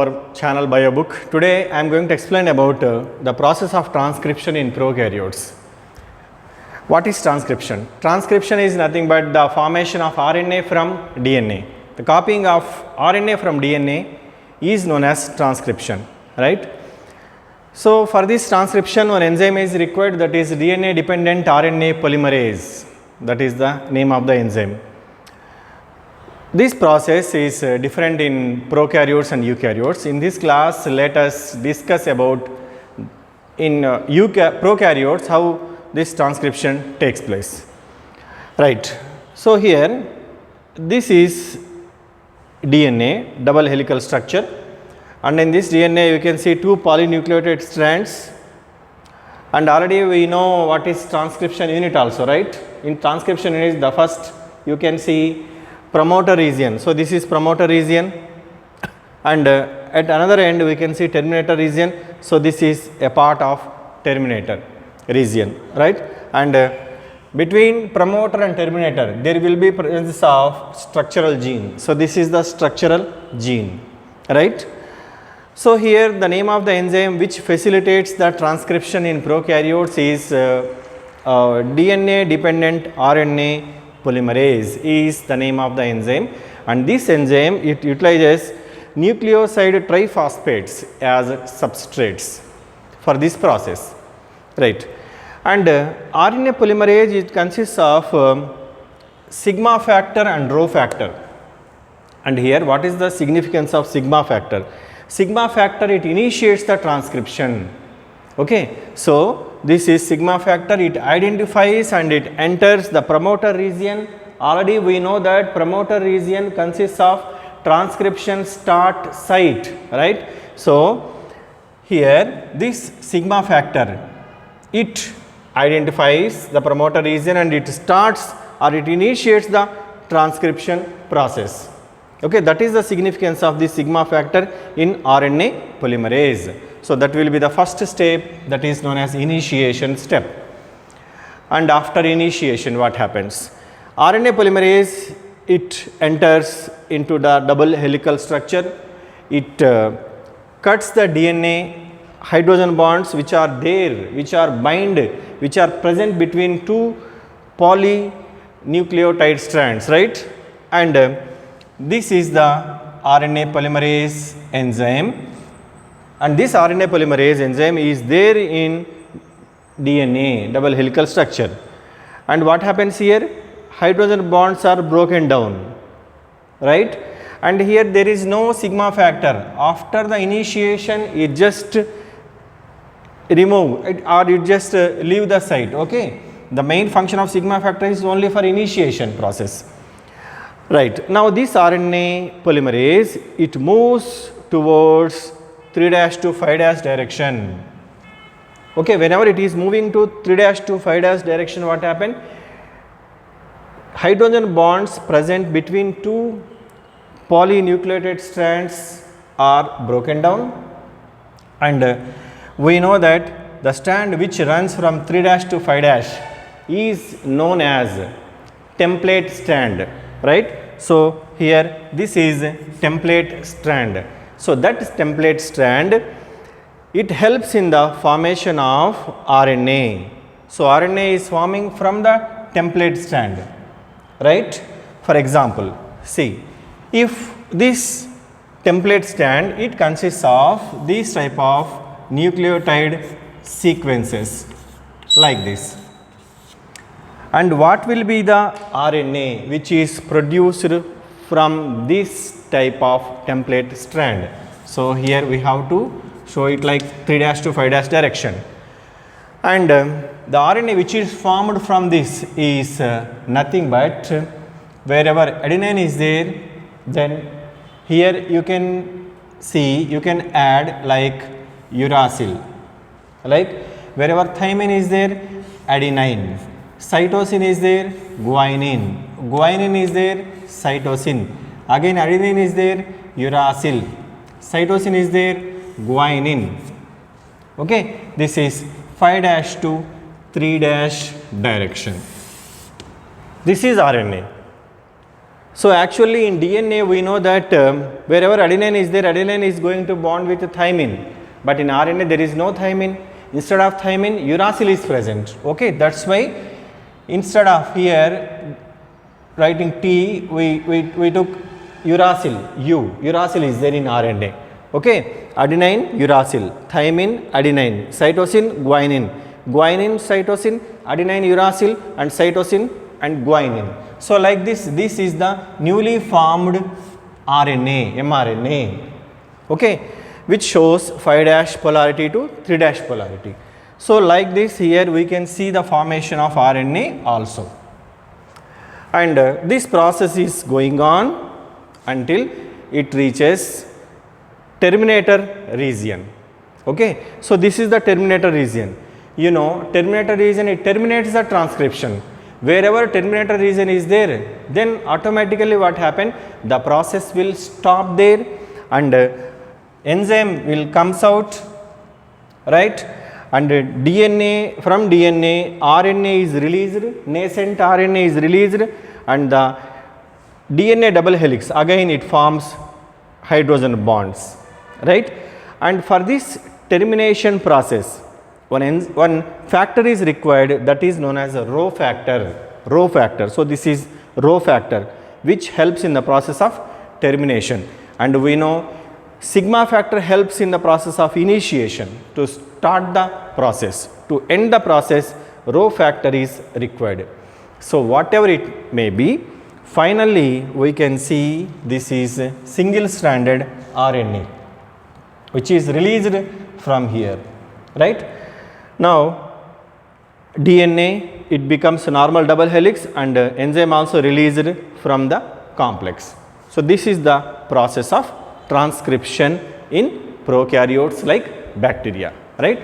our channel BioBook. Today I am going to explain about the process of transcription in prokaryotes. What is transcription? Transcription is nothing but the formation of RNA from DNA. The copying of RNA from DNA is known as transcription, right? So for this transcription, one enzyme is required, that is DNA dependent RNA polymerase. That is the name of the enzyme. This process is different in prokaryotes and eukaryotes. In this class, let us discuss about in prokaryotes how this transcription takes place. Right. So here this is DNA, double helical structure, and in this DNA you can see two polynucleotide strands, and already we know what is transcription unit also, right? In transcription unit, the first you can see promoter region. So this is promoter region, and at another end we can see terminator region. So this is a part of terminator region, right? And between promoter and terminator there will be presence of structural gene. So this is the structural gene, right? So here the name of the enzyme which facilitates the transcription in prokaryotes is DNA dependent RNA polymerase is the name of the enzyme, and this enzyme it utilizes nucleoside triphosphates as substrates for this process, right? And RNA polymerase, it consists of sigma factor and rho factor. And here what is the significance of sigma factor? Sigma factor, it initiates the transcription. Okay, so this is sigma factor, it identifies and it enters the promoter region. Already we know that promoter region consists of transcription start site, right? So here this sigma factor, it identifies the promoter region and it starts or it initiates the transcription process. Okay, that is the significance of this sigma factor in RNA polymerase. So that will be the first step, that is known as initiation step. And after initiation, what happens? RNA polymerase, it enters into the double helical structure. It cuts the DNA hydrogen bonds which are there, which are present between two polynucleotide strands, right? And this is the RNA polymerase enzyme. And this RNA polymerase enzyme is there in DNA, double helical structure. And what happens here? Hydrogen bonds are broken down, right? And here there is no sigma factor. After the initiation, it just remove it or it just leave the site, okay? The main function of sigma factor is only for initiation process. Right. Now this RNA polymerase, it moves towards 3' to 5' direction. Okay, whenever it is moving to 3' to 5' direction, what happened? Hydrogen bonds present between two polynucleotide strands are broken down, and we know that the strand which runs from 3' to 5' is known as template strand, right? So here this is template strand. So that template strand, it helps in the formation of RNA. So RNA is forming from the template strand, right? For example, see, if this template strand, it consists of these type of nucleotide sequences like this. And what will be the RNA which is produced from this type of template strand? So here we have to show it like 3' to 5' direction. And the RNA which is formed from this is nothing but wherever adenine is there, then here you can see, you can add like uracil, like wherever thymine is there, adenine, cytosine is there, guanine, guanine is there, cytosine, again adenine is there, uracil, cytosine is there, guanine. Okay, this is 5' to 3' direction. This is RNA. So actually in DNA we know that wherever adenine is there, adenine is going to bond with thymine, but in RNA there is no thymine. Instead of thymine, uracil is present. Okay, that's why instead of here writing T, we took uracil, U. Uracil is there in RNA. Okay, adenine, uracil, thymine, adenine, cytosine, guanine, guanine, cytosine, adenine, uracil, and cytosine and guanine. So like this is the newly formed RNA, mRNA, okay, which shows 5' polarity to 3' polarity. So like this here we can see the formation of RNA also. And this process is going on until it reaches terminator region. Okay, so this is the terminator region. You know, terminator region, it terminates the transcription. Wherever terminator region is there, then automatically what happen, the process will stop there and enzyme will comes out, right, and DNA, from DNA RNA is released, nascent RNA is released, and the DNA double helix, again it forms hydrogen bonds, right. And for this termination process, one factor is required, that is known as a Rho factor. So this is Rho factor which helps in the process of termination, and we know sigma factor helps in the process of initiation. To start the process, to end the process, Rho factor is required. So whatever it may be, finally we can see this is single stranded RNA which is released from here, right. Now DNA, it becomes normal double helix, and enzyme also released from the complex. So this is the process of transcription in prokaryotes like bacteria, right.